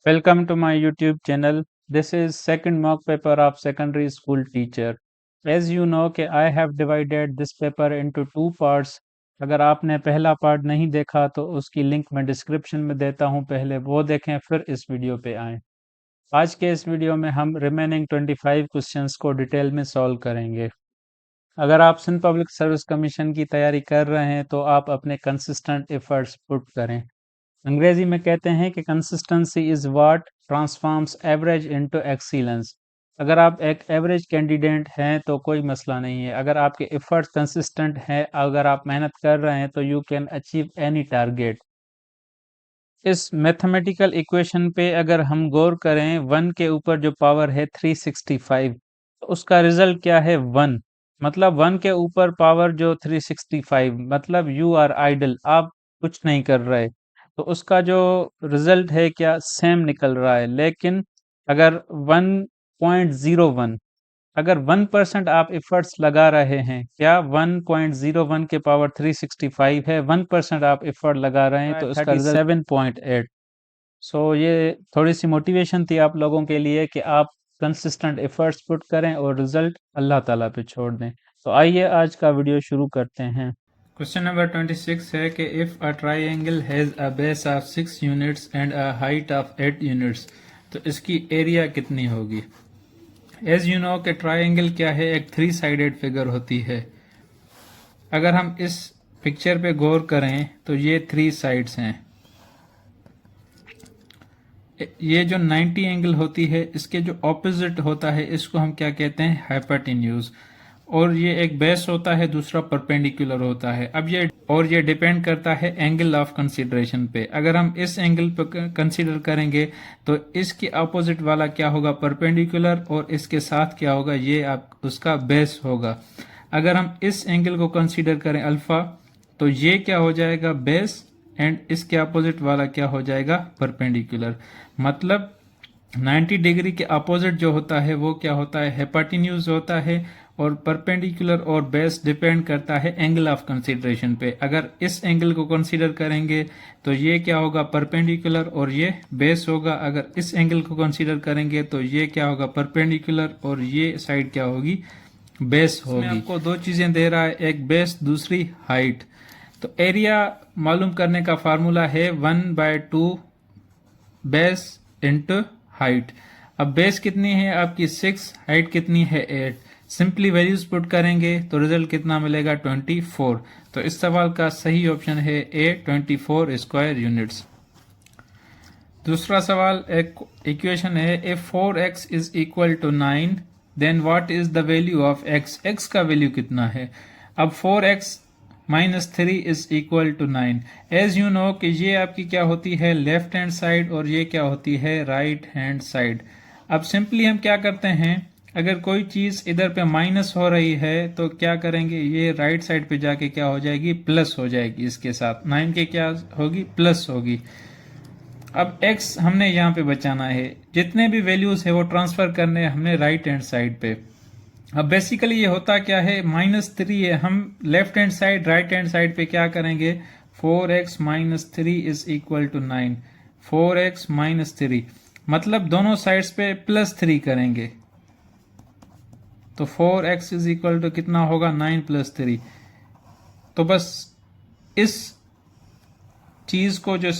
Welcome to my YouTube channel. This is second mock paper of secondary school teacher. As you know कि I have divided this paper into two parts. अगर आपने पहला part नहीं देखा तो उसकी link मैं डिस्क्रिप्शन में देता हूं, पहले वो देखें फिर इस वीडियो पे आएं। आज के इस वीडियो में हम रिमेनिंग 25 क्वेश्चंस को डिटेल में सॉल्व करेंगे। अगर आप सिंध पब्लिक सर्विस कमीशन की तैयारी कर रहे हैं तो आप अपने कंसिस्टेंट एफर्ट्स पुट करें। अंग्रेजी में कहते हैं कि consistency is what transforms average into excellence. अगर आप एक एवरेज कैंडिडेट हैं तो कोई मसला नहीं है, अगर आपके एफर्ट्स कंसिस्टेंट हैं, अगर आप मेहनत कर रहे हैं तो you can achieve any target. इस मैथमेटिकल इक्वेशन पे अगर हम गौर करें, 1 के ऊपर जो पावर है 365, तो उसका रिजल्ट क्या है 1। मतलब 1 के ऊपर पावर जो 365, मतलब यू आर आइडल, आप कुछ नहीं कर रहे, तो उसका जो रिजल्ट है क्या सेम निकल रहा है। लेकिन अगर 1.01, अगर 1% आप एफर्ट्स लगा रहे हैं, क्या 1.01 के पावर 365 है, 1% आप एफर्ट लगा रहे हैं तो इसका रिजल्ट 7.8। सो ये थोड़ी सी मोटिवेशन थी आप लोगों के लिए कि आप कंसिस्टेंट एफर्ट्स पुट करें और रिजल्ट अल्लाह ताला पे छोड़ दें। तो आइए आज का वीडियो शुरू करते हैं। क्वेश्चन नंबर 26 है कि if a triangle has a base of 6 units and a height of 8 units, तो इसकी एरिया कितनी होगी। एज यू नो कि ट्राइंगल क्या है, एक 3 साइडेड फिगर होती है। अगर हम इस पिक्चर पे गौर करें तो ये 3 साइड्स हैं। ये जो 90 एंगल होती है, इसके जो ऑपोजिट होता है इसको हम क्या कहते हैं, हाइपोटेन्यूज। और ये एक बेस होता है, दूसरा परपेंडिकुलर होता है। अब ये डिपेंड करता है एंगल ऑफ कंसीडरेशन पे। अगर हम इस एंगल पे कंसीडर करेंगे तो इसके अपोजिट वाला क्या होगा, परपेंडिकुलर, और इसके साथ क्या होगा, ये आप उसका बेस होगा। अगर हम इस एंगल को कंसीडर करें अल्फा, तो ये क्या हो जाएगा, बेस, एंड इसके अपोजिट वाला क्या हो जाएगा, परपेंडिकुलर। मतलब 90 डिग्री के अपोजिट जो होता है वो क्या होता है, हाइपोटेन्यूज होता है, और परपेंडिकुलर और बेस डिपेंड करता है एंगल ऑफ कंसीडरेशन पे। अगर इस एंगल को कंसीडर करेंगे तो ये क्या होगा, परपेंडिकुलर, और ये बेस होगा। अगर इस एंगल को कंसीडर करेंगे तो ये क्या होगा, परपेंडिकुलर, और ये साइड क्या होगी, बेस होगी। आपको दो चीजें दे रहा है, एक बेस, दूसरी हाइट। तो एरिया मालूम करने का फार्मूला है 1/2 बेस इंटू हाइट। अब बेस कितनी है आपकी 6, हाइट कितनी है 8। सिंपली वैल्यूज पुट करेंगे तो रिजल्ट कितना मिलेगा, 24। तो इस सवाल का सही ऑप्शन है ए, 24 स्क्वायर यूनिट्स। दूसरा सवाल, एक इक्वेशन है, if 4x is equal to 9 then what is the value of x। x का वैल्यू कितना है। अब 4x minus 3 is equal to 9। As you know कि ये आपकी क्या होती है, लेफ्ट हैंड साइड, और ये क्या होती है, राइट हैंड साइड। अब सिंपली हम क्या करते हैं, अगर कोई चीज इधर पे माइनस हो रही है तो क्या करेंगे, ये राइट साइड पे जाके क्या हो जाएगी, प्लस हो जाएगी। इसके साथ 9 के क्या होगी, प्लस होगी। अब x हमने यहाँ पे बचाना है, जितने भी वैल्यूज है वो ट्रांसफर करने हमने राइट हैंड साइड पे। अब बेसिकली ये होता क्या है, -3 है, हम left hand side right hand side पे क्या करेंगे, 4x minus 3 is equal to 9। 4x minus 3 मतलब दोनों साइड्स पे +3 करेंगे, तो 4x इज इक्वल टू कितना होगा, 9 + 3। तो बस इस चीज को जो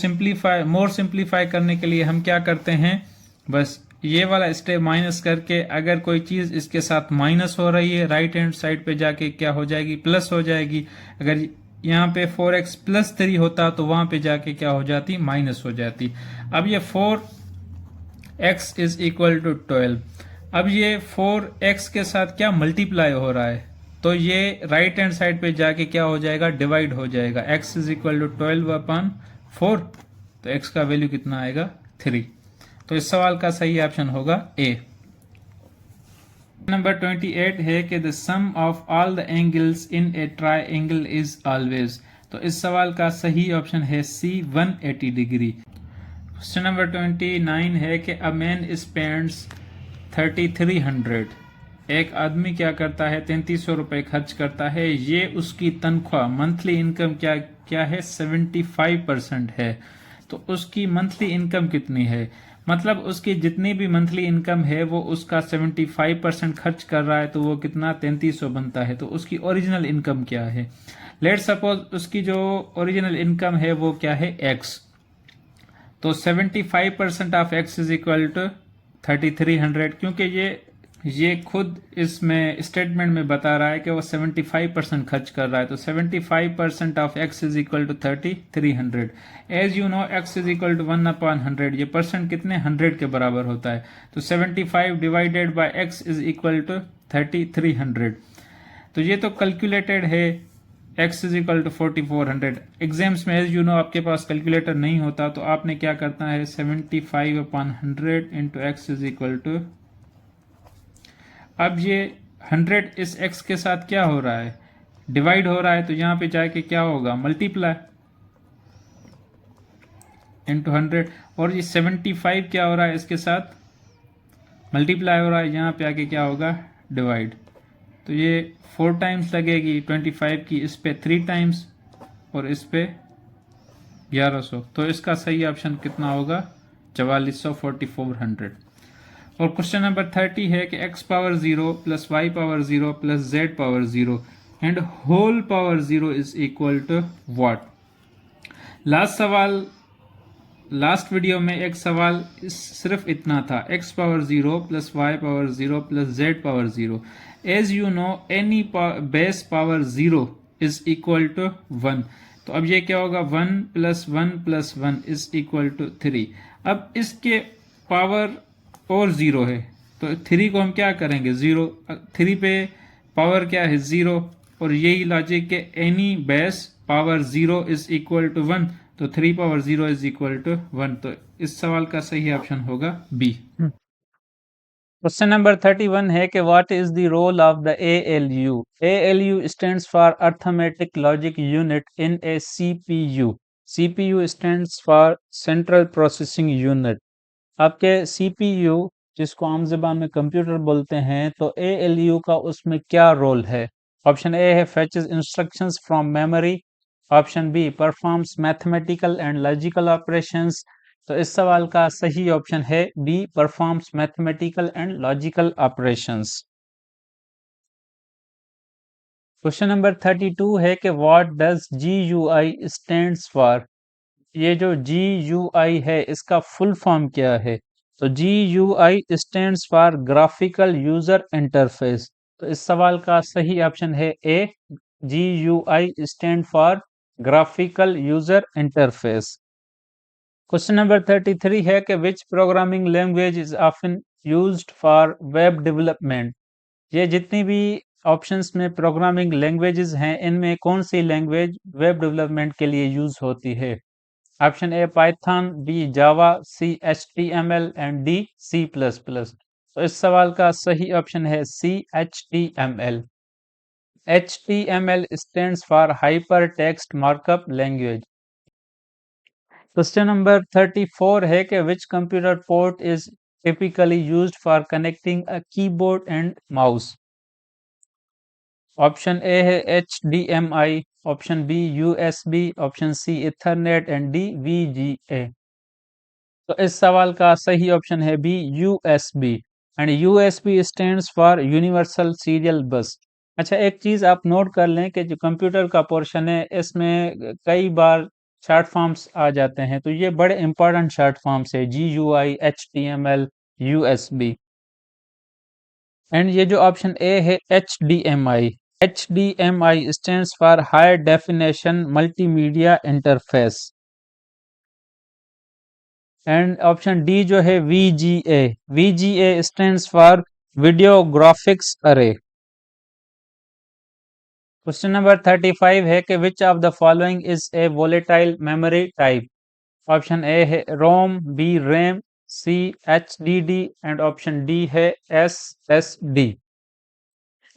मोर सिंप्लीफाई करने के लिए हम क्या करते हैं, बस ये वाला स्टेप माइनस करके, अगर कोई चीज इसके साथ माइनस हो रही है, राइट हैंड साइड पे जाके क्या हो जाएगी, प्लस हो जाएगी। अगर यहाँ पे 4x + 3 होता तो वहां पे जाके क्या हो जाती, माइनस हो जाती। अब ये 4x इज इक्वल टू 12। अब ये 4x के साथ क्या मल्टीप्लाई हो रहा है, तो ये राइट हैंड साइड पे जाके क्या हो जाएगा, डिवाइड हो जाएगा। x इज इक्वल टू 12/4, तो x का वैल्यू कितना आएगा, 3। तो इस सवाल का सही ऑप्शन होगा ए। नंबर 28 है कि the sum of all the angles in a triangle is always. तो इस सवाल का सही ऑप्शन है सी, 180 डिग्री। क्वेश्चन नंबर 29 है कि अ मैन स्पेंड्स 3300। एक आदमी क्या करता है, 3300 रुपए खर्च करता है। ये उसकी तनख्वाह, मंथली इनकम क्या क्या है, 75% है। तो उसकी मंथली इनकम कितनी है, मतलब उसकी जितनी भी मंथली इनकम है वो उसका 75% खर्च कर रहा है, तो वो कितना 3300 बनता है। तो उसकी ओरिजिनल इनकम क्या है? लेट सपोज उसकी जो ओरिजिनल इनकम है वो क्या है, एक्स। तो 75% of x is equal to 3300, क्योंकि ये खुद इसमें स्टेटमेंट में बता रहा है कि वो 75% खर्च कर रहा है, तो 75% of x is equal to 3300। As you know x is equal to 1/100, ये परसेंट कितने 100 के बराबर होता है, तो 75 divided by x is equal to 3300। तो ये तो कैलकुलेटेड है, x is equal to 4400। Exams में एज यू नो आपके पास कैलकुलेटर नहीं होता, तो आपने क्या करना है, 75/100 into x is equal to, अब ये 100 इस x के साथ क्या हो रहा है, डिवाइड हो रहा है, तो यहाँ पे जाके क्या होगा, मल्टीप्लाई इंटू 100। और ये 75 क्या हो रहा है, इसके साथ मल्टीप्लाई हो रहा है, यहाँ पे आके क्या होगा, डिवाइड। तो ये 4 टाइम्स लगेगी 25 की, इस पे 3 टाइम्स और इस पे 1100। तो इसका सही ऑप्शन कितना होगा, 4400, 4400। और क्वेश्चन नंबर 30 है कि x power 0 plus y power 0 plus z power 0 and whole power 0 is equal to what. Last video में एक सवाल सिर्फ इतना था, x power 0 plus y power 0 plus z power 0। As you know any base power 0 is equal to 1। तो अब ये क्या होगा, 1 plus 1 plus 1 is equal to 3। अब इसके पावर और 0 है, तो 3 को हम क्या करेंगे, 0। 3 पे पावर क्या है, 0। और यही लॉजिक के any base power 0 is equal to 1, तो 3 पावर 0 इज इक्वल टू 1। तो इस सवाल का सही ऑप्शन होगा बी। क्वेश्चन नंबर 31 है कि what is the role of the ALU। ALU stands for arithmetic logic unit in a CPU। CPU stands for central processing unit. आपके CPU, जिसको आम ज़बान में कंप्यूटर बोलते हैं, तो ALU का उसमें क्या रोल है? ऑप्शन ए है fetches instructions from memory, option B performs mathematical and logical operations. तो इस सवाल का सही ऑप्शन है B, performs mathematical and logical operations. Question number 32 है कि what does GUI stands for. ये जो GUI है इसका फुल फॉर्म क्या है? तो GUI stands for graphical user interface. तो इस सवाल का सही ऑप्शन है ए, GUI stand for graphical user interface. Question number 33 है कि विच programming language is often used for web development. ये जितनी भी ऑप्शंस में प्रोग्रामिंग लैंग्वेजेस हैं, इनमें कौन सी लैंग्वेज वेब डेवलपमेंट के लिए यूज होती है? Option A Python, B Java, C HTML and D C++। तो इस सवाल का सही ऑप्शन है C HTML। HTML stands for hyper text markup language. Question number 34 है कि which computer port is typically used for connecting a keyboard and mouse. Option A है HDMI, option B USB, option C ethernet and D VGA। तो इस सवाल का सही option है B, USB। And USB stands for universal serial बस। अच्छा, एक चीज आप नोट कर लें कि जो कंप्यूटर का पोर्शन है इसमें कई बार शॉर्ट फॉर्म्स आ जाते हैं, तो ये बड़े इंपॉर्टेंट शॉर्ट फॉर्म्स है, GUI, HTML, USB। एंड ये जो ऑप्शन ए है HDMI stands for high definition multimedia interface. And option D जो है VGA stands for video graphics array. Question number 35 है कि which of the following is a volatile memory type. Option A है ROM, B RAM, C HDD and option D है SSD।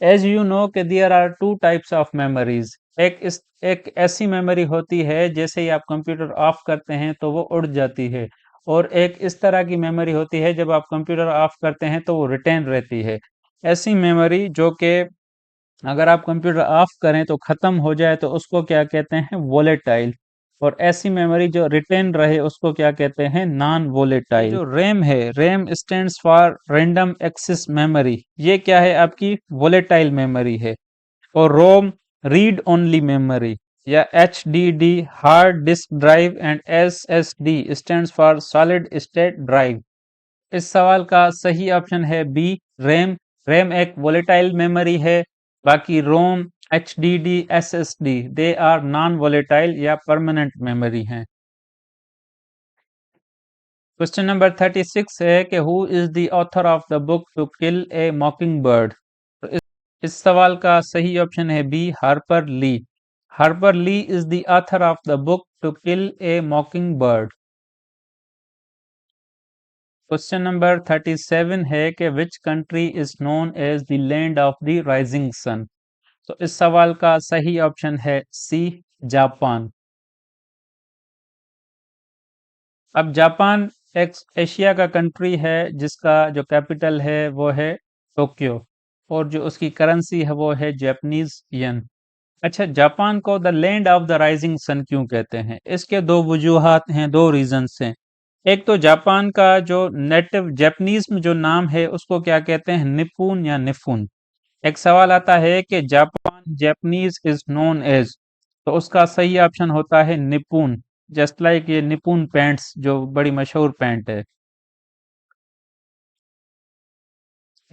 As you know कि there are two types of memories. एक ऐसी memory होती है जैसे ही आप कंप्यूटर ऑफ करते हैं तो वो उड़ जाती है, और एक इस तरह की मेमोरी होती है जब आप कंप्यूटर ऑफ करते हैं तो वो रिटेन रहती है। ऐसी मेमोरी जो कि अगर आप कंप्यूटर ऑफ करें तो ख़त्म हो जाए तो उसको क्या कहते हैं, वोलेटाइल। और ऐसी मेमोरी जो रिटेन रहे उसको क्या कहते हैं, नॉन वोलेटाइल। जो रैम है, RAM stands for random access memory, ये क्या है, आपकी वोलेटाइल मेमोरी है। और रोम, रीड ओनली मेमोरी, या HDD, hard disk drive, and SSD stands for solid state drive. इस सवाल का सही ऑप्शन है बी, रैम। रैम एक वोलेटाइल मेमोरी है, बाकी ROM, HDD, SSD they are non volatile या परमानेंट मेमोरी हैं। क्वेश्चन नंबर 36 है कि who is the author of the book to kill a mockingbird. तो इस सवाल का सही ऑप्शन है B, Harper Lee. Harper Lee is the author of the book to kill a mockingbird. Question number 37 है कि which country is known as the land of the rising sun. तो इस सवाल का सही ऑप्शन है C, Japan. अब Japan एक एशिया का कंट्री है जिसका जो कैपिटल है वो है टोक्यो, और जो उसकी करेंसी है वो है जापानीज येन। अच्छा, जापान को the land of the rising sun क्यों कहते हैं? इसके दो वजूहात हैं, दो रीजंस हैं। एक तो जापान का जो नेटिव जापानीज में जो नाम है उसको क्या कहते हैं, निपुन या निफुन। एक सवाल आता है कि Japan Japanese is known as, तो उसका सही ऑप्शन होता है निपुन। जस्ट लाइक ये निपुन पैंट्स जो बड़ी मशहूर पैंट है।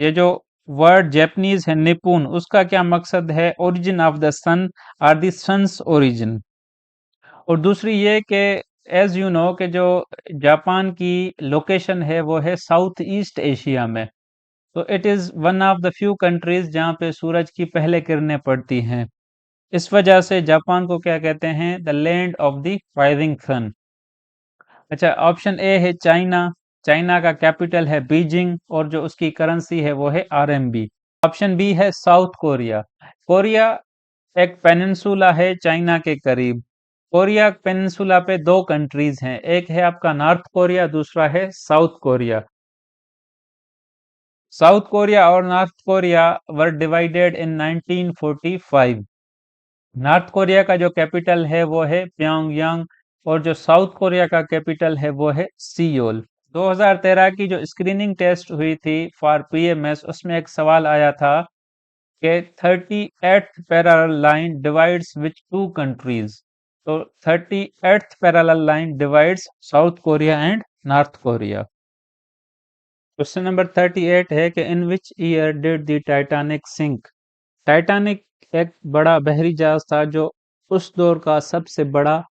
ये जो वर्ड जापानीज है निपुन, उसका क्या मकसद है, origin of the sun, or the sun's origin. और दूसरी ये कि एज यू नो कि जो जापान की लोकेशन है वो है साउथ ईस्ट एशिया में, तो it is one of the few countries जहाँ पे सूरज की पहले किरणें पड़ती हैं। इस वजह से जापान को क्या कहते हैं, the land of the rising sun. अच्छा, ऑप्शन ए है चाइना। चाइना का कैपिटल है बीजिंग, और जो उसकी करेंसी है वो है RMB। ऑप्शन बी है साउथ कोरिया। कोरिया एक पेनिनसुला है चाइना के करीब। कोरिया पेनिनसुला पे दो कंट्रीज हैं, एक है आपका नॉर्थ कोरिया, दूसरा है साउथ कोरिया। साउथ कोरिया और north Korea were divided in 1945। North Korea का जो कैपिटल है वो है प्योंगयांग, और जो साउथ कोरिया का कैपिटल है वो है सियोल। 2013 की जो स्क्रीनिंग टेस्ट हुई थी फॉर PMS, उसमें एक सवाल आया था कि 38th parallel line divides which two countries. तो 38th parallel line divides South Korea and North Korea. Question number 38 है कि in which year did the Titanic sink. Titanic एक बड़ा बहरी जहाज था जो उस दौर का सबसे बड़ा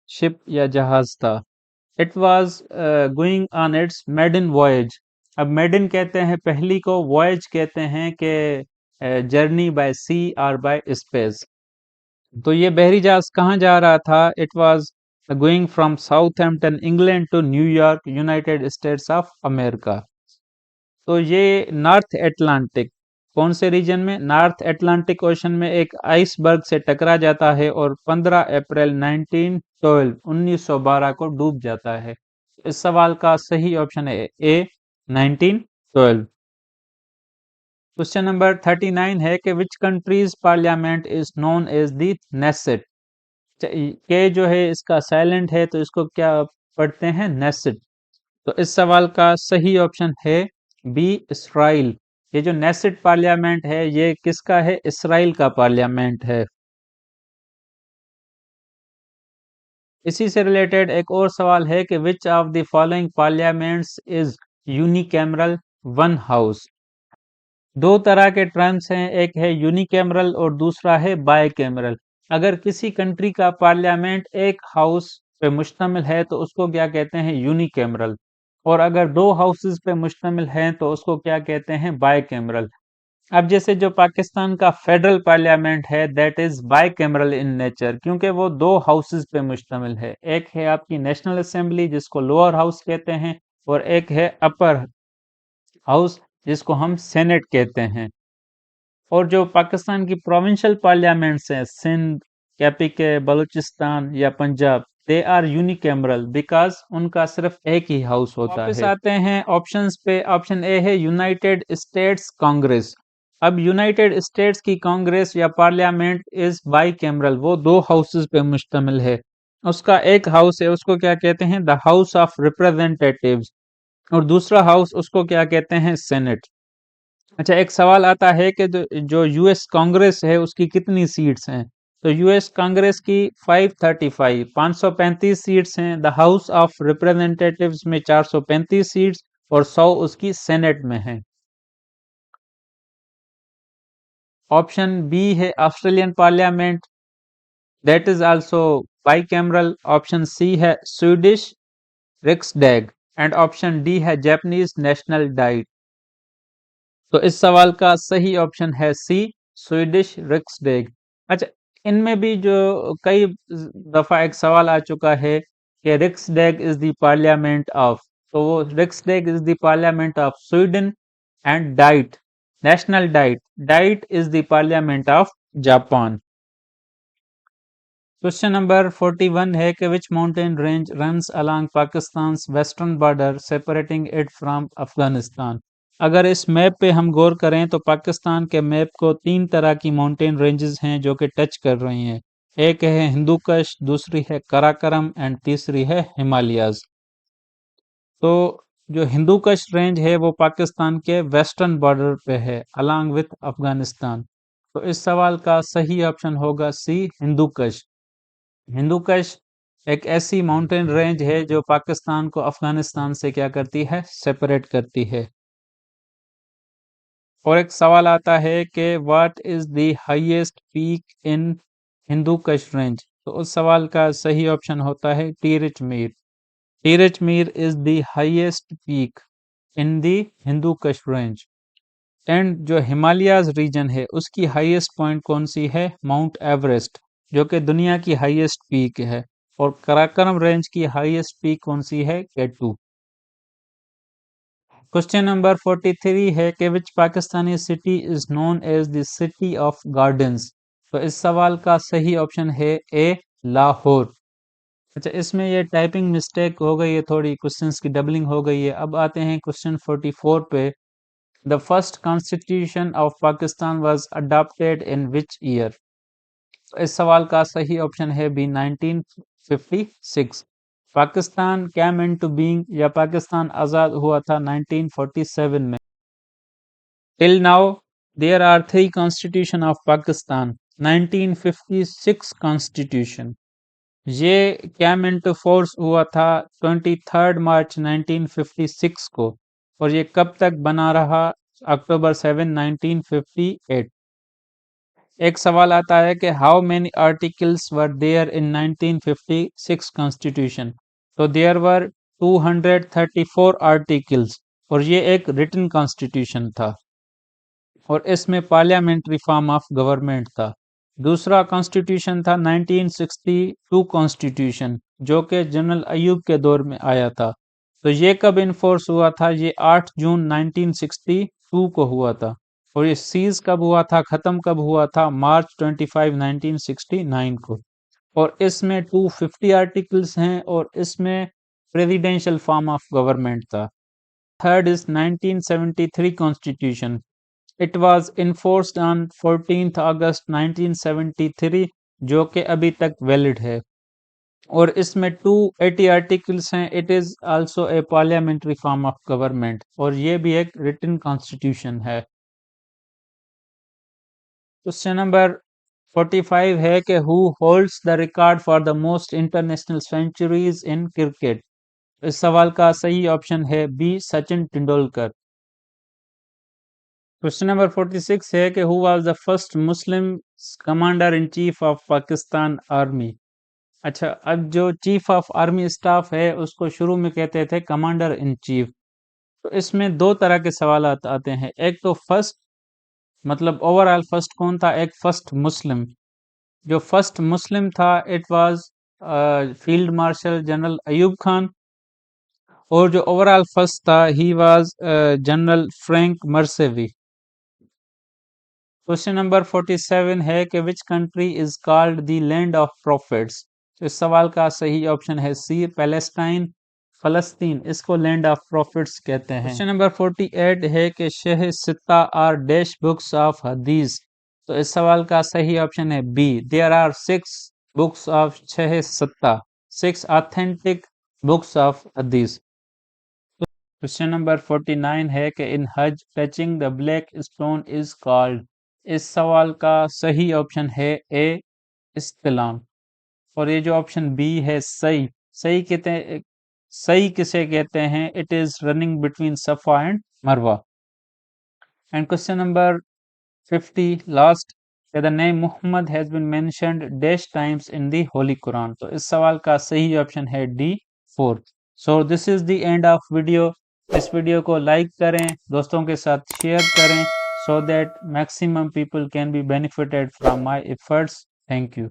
शिप या जहाज था। It was going on its maiden voyage. अब मेडन कहते हैं पहली को, वॉयज कहते हैं कि जर्नी बाय सी और बाय स्पेस। तो ये बहरी जहाज कहाँ जा रहा था? It was going from Southampton England to New York United States of America. तो ये नॉर्थ एटलांटिक, कौन से रीजन में? नॉर्थ एटलांटिक ओशन में एक आइसबर्ग से टकरा जाता है और 15 अप्रैल 1912 को डूब जाता है। इस सवाल का सही ऑप्शन है ए, 1912। क्वेश्चन नंबर 39 है कि which country's parliament is known as the Knesset. के जो है इसका साइलेंट है, तो इसको क्या पढ़ते हैं, नेसेट। तो इस सवाल का सही ऑप्शन है बी, इसराइल। ये जो नेसेट पार्लियामेंट है ये किसका है? इसराइल का पार्लियामेंट है। इसी से रिलेटेड एक और सवाल है कि which of the following parliaments is unicameral one house. दो तरह के टर्म्स हैं, एक है यूनिकैमरल और दूसरा है बायकैमरल। अगर किसी कंट्री का पार्लियामेंट एक हाउस पे मुश्तमिल है तो उसको क्या कहते हैं? यूनिकैमरल। और अगर दो हाउसेस पे मुश्तमिल है तो उसको क्या कहते हैं? बायकैमरल। अब जैसे जो पाकिस्तान का फेडरल पार्लियामेंट है दैट इज बायकैमरल इन नेचर, क्योंकि वो दो हाउसेस पे मुश्तमिल है। एक है आपकी नेशनल असेंबली जिसको लोअर हाउस कहते हैं, और एक है अपर हाउस जिसको हम सेनेट कहते हैं। और जो पाकिस्तान की प्रोविंशियल पार्लियामेंट्स हैं, सिंध, कैपीके, बलूचिस्तान या Punjab, they are unicameral because उनका सिर्फ एक ही हाउस होता वापस है। आते हैं ऑप्शंस पे। ऑप्शन ए है यूनाइटेड स्टेट्स कांग्रेस। अब यूनाइटेड स्टेट्स की कांग्रेस या पार्लियामेंट इज बाई कैमरल, वो दो हाउसेस पे मुश्तमिल है। उसका एक हाउस है, उसको क्या कहते हैं, द हाउस ऑफ रिप्रेजेंटेटिव्स, और दूसरा हाउस उसको क्या कहते हैं, सेनेट। अच्छा, एक सवाल आता है कि जो यूएस कांग्रेस है उसकी कितनी सीट्स हैं? तो यूएस कांग्रेस की 535 535 सीट्स हैं। द हाउस ऑफ रिप्रेजेंटेटिव्स में 435 सीट्स और 100 उसकी सेनेट में है। ऑप्शन बी है Australian parliament, that is also bicameral. Option C है Swedish Riksdag and option D है जापानीज नेशनल डाइट। तो इस सवाल का सही ऑप्शन है सी, स्वीडिश रिक्सडेग। अच्छा, इनमें भी जो कई दफा एक सवाल आ चुका है कि Riksdag is the parliament of, तो वो Riksdag is the parliament of Sweden and diet, national diet, diet is the parliament of Japan. Question number 41 है कि which mountain range runs along Pakistan western border separating it from Afghanistan. अगर इस map पे हम गौर करें तो पाकिस्तान के मैप को तीन तरह की माउंटेन रेंजेस हैं जो कि टच कर रही हैं। एक है हिंदू कश, दूसरी है कराकरम एंड तीसरी है हिमालयाज। तो जो हिंदू कश रेंज है वो पाकिस्तान के वेस्टर्न बॉर्डर पे है अलोंग विथ अफगानिस्तान। तो इस सवाल का सही ऑप्शन होगा सी, हिंदू कश। हिंदू कश एक ऐसी माउंटेन रेंज है जो पाकिस्तान को अफगानिस्तान से क्या करती है, सेपरेट करती है। और एक सवाल आता है कि what is the highest peak in Hindu Kush range. तो उस सवाल का सही ऑप्शन होता है Tirich Mir. Tirich Mir is the highest peak in the Hindu Kush range. And जो हिमालयाज रीजन है उसकी हाईएस्ट पॉइंट कौन सी है, माउंट एवरेस्ट, जो कि दुनिया की हाईएस्ट पीक है। और कराकरम रेंज की हाईएस्ट पीक कौन सी है, केटू। क्वेश्चन नंबर 43 है कि which Pakistani city is known as the city of gardens. तो इस सवाल का सही ऑप्शन है ए, लाहौर। अच्छा, इसमें ये टाइपिंग मिस्टेक हो गई है, थोड़ी क्वेश्चंस की डबलिंग हो गई है। अब आते हैं क्वेश्चन 44 पे। The first constitution of Pakistan was adopted in which year. इस सवाल का सही ऑप्शन है B, 1956। Pakistan came into being या पाकिस्तान आज़ाद हुआ था 1947 में। Till now there are three constitution of Pakistan. 1956 constitution ये कैम इनटू फोर्स हुआ था 23 मार्च 1956 को, और ये कब तक बना रहा, अक्टूबर 7 1958। एक सवाल आता है कि how many articles were there in 1956 constitution. तो देयर वर 234 आर्टिकल्स, और ये एक रिटन कॉन्स्टिट्यूशन था, और इसमें पार्लियामेंट्री फॉर्म ऑफ गवर्नमेंट था। दूसरा कॉन्स्टिट्यूशन था 1962 कॉन्स्टिट्यूशन, जो कि जनरल अयूब के दौर में आया था। तो ये कब इन्फोर्स हुआ था, ये 8 जून 1962 को हुआ था। और ये सीज कब हुआ था, खत्म कब हुआ था, मार्च 25 1969 को। और इसमें 250 आर्टिकल्स हैं, और इसमें प्रेसिडेंशियल फॉर्म ऑफ गवर्नमेंट था। Third is 1973 constitution. It was enforced on 14th अगस्त 1973, जो कि अभी तक वैलिड है। और इसमें 280 आर्टिकल्स हैं। It is also a parliamentary form of government, और ये भी एक रिटन कॉन्स्टिट्यूशन है। क्वेश्चन नंबर 45 है कि who holds the record for the most international centuries in cricket. इस सवाल का सही ऑप्शन है B, Sachin Tendulkar. Question number 46 है कि who was the first Muslim commander in chief of Pakistan army. अच्छा, अब जो चीफ ऑफ आर्मी स्टाफ है उसको शुरू में कहते थे कमांडर इन चीफ। तो इसमें दो तरह के सवाल आते हैं। एक तो फर्स्ट, मतलब ओवरऑल फर्स्ट कौन था, एक फर्स्ट मुस्लिम। जो फर्स्ट मुस्लिम था it was field marshal general Ayub Khan, और जो ओवरऑल फर्स्ट था ही वाज जनरल फ्रैंक मर्सेवी। क्वेश्चन नंबर 47 है कि which country is called the land of prophets. तो इस सवाल का सही ऑप्शन है सी, पैलेस्टाइन, फलस्तीन, इसको लैंड ऑफ प्रॉफिट्स कहते हैं। क्वेश्चन नंबर 48 है कि शह सित्ता are dash books of hadith. तो इस सवाल का सही ऑप्शन है B, there are 6 books of शह सित्ता। 6 authentic books of hadith. Question number 49 है कि in Hajj touching the black stone is called. इस सवाल का सही ऑप्शन है ए इस्तिलाम। और ये जो ऑप्शन बी है सही, सही किसे कहते हैं? It is running between Safa and Marwa. And question number 50 last, the name Muhammad has been mentioned dash times in the holy Quran. तो इस सवाल का सही ऑप्शन है D 4। So this is the end of video. इस video को like करें, दोस्तों के साथ शेयर करें, so that maximum people can be benefited from my efforts. Thank you.